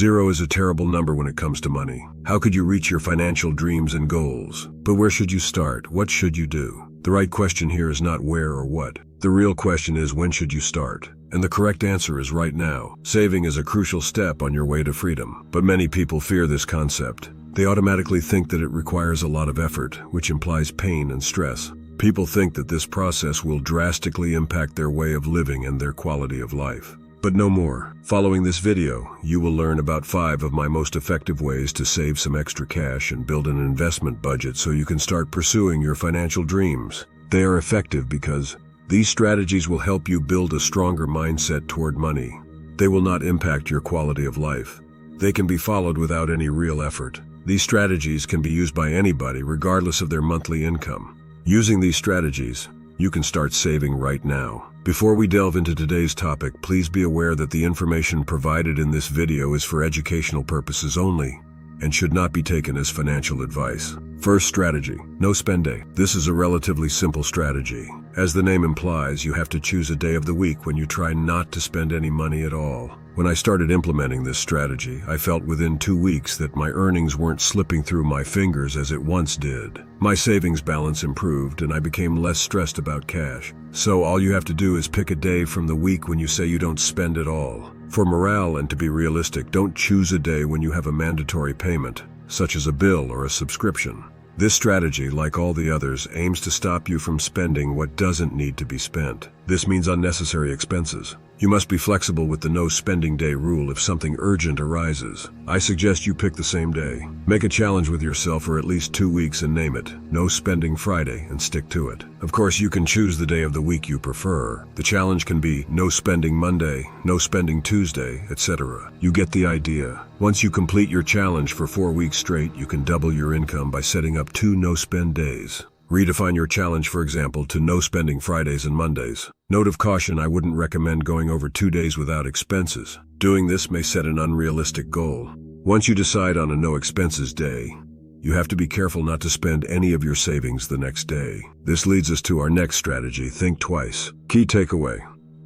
Zero is a terrible number when it comes to money. How could you reach your financial dreams and goals? But where should you start? What should you do? The right question here is not where or what. The real question is, when should you start? And the correct answer is right now. Saving is a crucial step on your way to freedom. But many people fear this concept. They automatically think that it requires a lot of effort, which implies pain and stress. People think that this process will drastically impact their way of living and their quality of life. But no more. Following this video, you will learn about 5 of my most effective ways to save some extra cash and build an investment budget so you can start pursuing your financial dreams. They are effective because these strategies will help you build a stronger mindset toward money. They will not impact your quality of life. They can be followed without any real effort. These strategies can be used by anybody regardless of their monthly income. Using these strategies, you can start saving right now. Before we delve into today's topic, please be aware that the information provided in this video is for educational purposes only and should not be taken as financial advice. First strategy, no spend day. This is a relatively simple strategy. As the name implies, you have to choose a day of the week when you try not to spend any money at all. When I started implementing this strategy, I felt within 2 weeks that my earnings weren't slipping through my fingers as it once did. My savings balance improved and I became less stressed about cash. So all you have to do is pick a day from the week when you say you don't spend at all. For morale and to be realistic, don't choose a day when you have a mandatory payment, such as a bill or a subscription. This strategy, like all the others, aims to stop you from spending what doesn't need to be spent. This means unnecessary expenses. You must be flexible with the no spending day rule if something urgent arises. I suggest you pick the same day. Make a challenge with yourself for at least 2 weeks and name it No Spending Friday and stick to it. Of course, you can choose the day of the week you prefer. The challenge can be No Spending Monday, No Spending Tuesday, etc. You get the idea. Once you complete your challenge for 4 weeks straight, you can double your income by setting up 2 no-spend days. Redefine your challenge, for example, to no spending Fridays and Mondays. Note of caution, I wouldn't recommend going over 2 days without expenses. Doing this may set an unrealistic goal. Once you decide on a no expenses day, you have to be careful not to spend any of your savings the next day. This leads us to our next strategy, think twice. Key takeaway: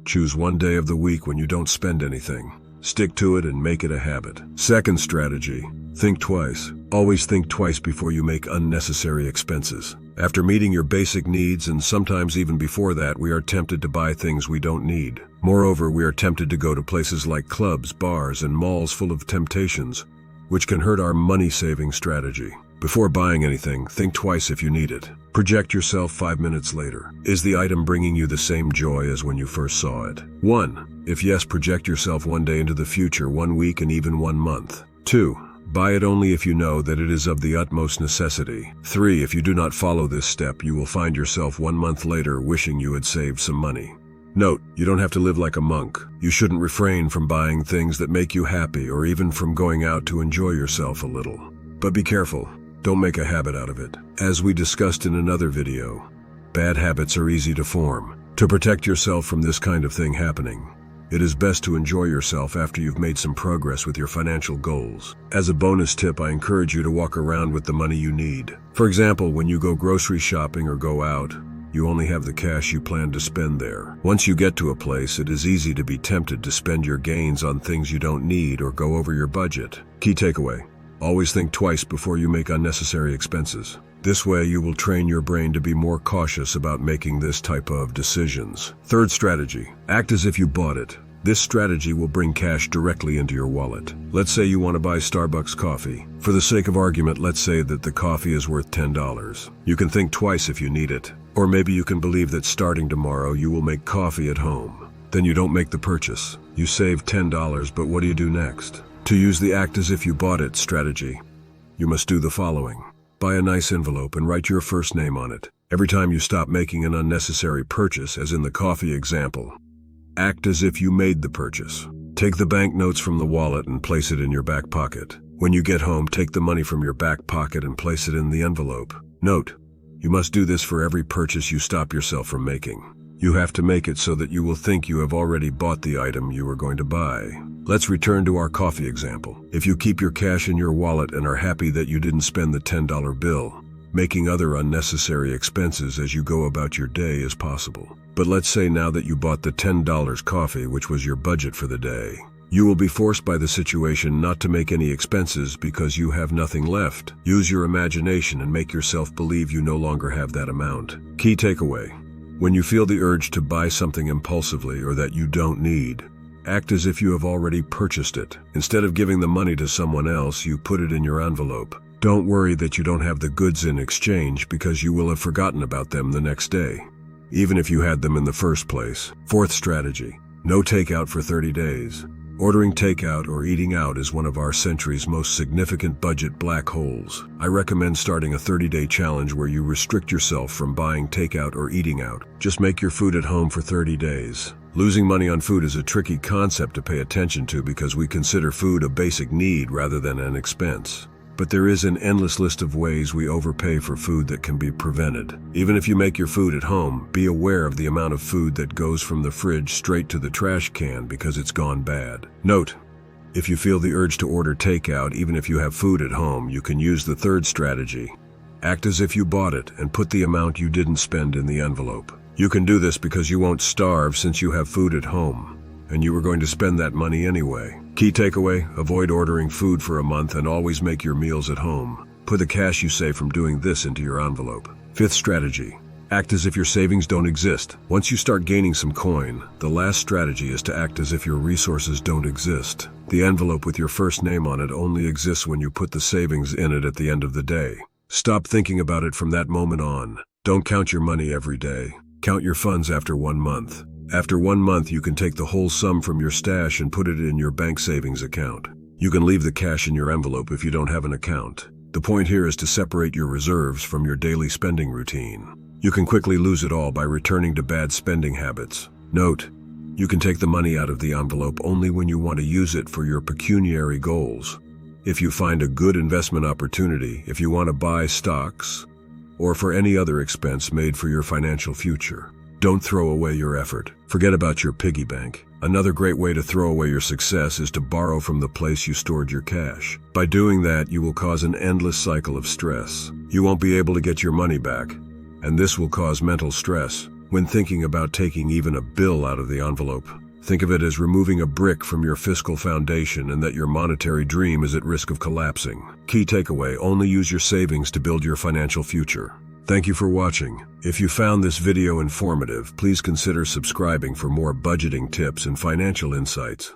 choose one day of the week when you don't spend anything. Stick to it and make it a habit. Second strategy, think twice. Always think twice before you make unnecessary expenses. After meeting your basic needs, and sometimes even before that, we are tempted to buy things we don't need. Moreover, we are tempted to go to places like clubs, bars, and malls full of temptations, which can hurt our money-saving strategy. Before buying anything, think twice if you need it. Project yourself 5 minutes later. Is the item bringing you the same joy as when you first saw it? 1. If yes, project yourself 1 day into the future, 1 week, and even 1 month. 2. Buy it only if you know that it is of the utmost necessity. 3. If you do not follow this step, you will find yourself 1 month later wishing you had saved some money. Note, you don't have to live like a monk. You shouldn't refrain from buying things that make you happy or even from going out to enjoy yourself a little. But be careful. Don't make a habit out of it. As we discussed in another video, bad habits are easy to form. To protect yourself from this kind of thing happening, it is best to enjoy yourself after you've made some progress with your financial goals. As a bonus tip, I encourage you to walk around with the money you need. For example, when you go grocery shopping or go out, you only have the cash you plan to spend there. Once you get to a place, it is easy to be tempted to spend your gains on things you don't need or go over your budget. Key takeaway: always think twice before you make unnecessary expenses. This way, you will train your brain to be more cautious about making this type of decisions. Third strategy, act as if you bought it. This strategy will bring cash directly into your wallet. Let's say you want to buy Starbucks coffee. For the sake of argument, let's say that the coffee is worth $10. You can think twice if you need it. Or maybe you can believe that starting tomorrow you will make coffee at home. Then you don't make the purchase. You save $10, but what do you do next? To use the act as if you bought it strategy, you must do the following. Buy a nice envelope and write your first name on it. Every time you stop making an unnecessary purchase, as in the coffee example, act as if you made the purchase. Take the banknotes from the wallet and place it in your back pocket. When you get home, take the money from your back pocket and place it in the envelope. Note, you must do this for every purchase you stop yourself from making. You have to make it so that you will think you have already bought the item you were going to buy. Let's return to our coffee example. If you keep your cash in your wallet and are happy that you didn't spend the $10 bill, making other unnecessary expenses as you go about your day is possible. But let's say now that you bought the $10 coffee, which was your budget for the day. You will be forced by the situation not to make any expenses because you have nothing left. Use your imagination and make yourself believe you no longer have that amount. Key takeaway: when you feel the urge to buy something impulsively or that you don't need, act as if you have already purchased it. Instead of giving the money to someone else, you put it in your envelope. Don't worry that you don't have the goods in exchange because you will have forgotten about them the next day, even if you had them in the first place. Fourth strategy: no takeout for 30 days. Ordering takeout or eating out is one of our century's most significant budget black holes. I recommend starting a 30-day challenge where you restrict yourself from buying takeout or eating out. Just make your food at home for 30 days. Losing money on food is a tricky concept to pay attention to because we consider food a basic need rather than an expense. But there is an endless list of ways we overpay for food that can be prevented. Even if you make your food at home, be aware of the amount of food that goes from the fridge straight to the trash can because it's gone bad. Note: if you feel the urge to order takeout even if you have food at home, you can use the third strategy. Act as if you bought it and put the amount you didn't spend in the envelope. You can do this because you won't starve since you have food at home, and you were going to spend that money anyway. Key takeaway: avoid ordering food for a month and always make your meals at home. Put the cash you save from doing this into your envelope. Fifth strategy: act as if your savings don't exist. Once you start gaining some coin, the last strategy is to act as if your resources don't exist. The envelope with your first name on it only exists when you put the savings in it at the end of the day. Stop thinking about it from that moment on. Don't count your money every day. Count your funds after 1 month. After 1 month, you can take the whole sum from your stash and put it in your bank savings account. You can leave the cash in your envelope if you don't have an account. The point here is to separate your reserves from your daily spending routine. You can quickly lose it all by returning to bad spending habits. Note: you can take the money out of the envelope only when you want to use it for your pecuniary goals. If you find a good investment opportunity, if you want to buy stocks, or for any other expense made for your financial future. Don't throw away your effort. Forget about your piggy bank. Another great way to throw away your success is to borrow from the place you stored your cash. By doing that, you will cause an endless cycle of stress. You won't be able to get your money back, and this will cause mental stress. When thinking about taking even a bill out of the envelope, think of it as removing a brick from your fiscal foundation and that your monetary dream is at risk of collapsing. Key takeaway: only use your savings to build your financial future. Thank you for watching. If you found this video informative, please consider subscribing for more budgeting tips and financial insights.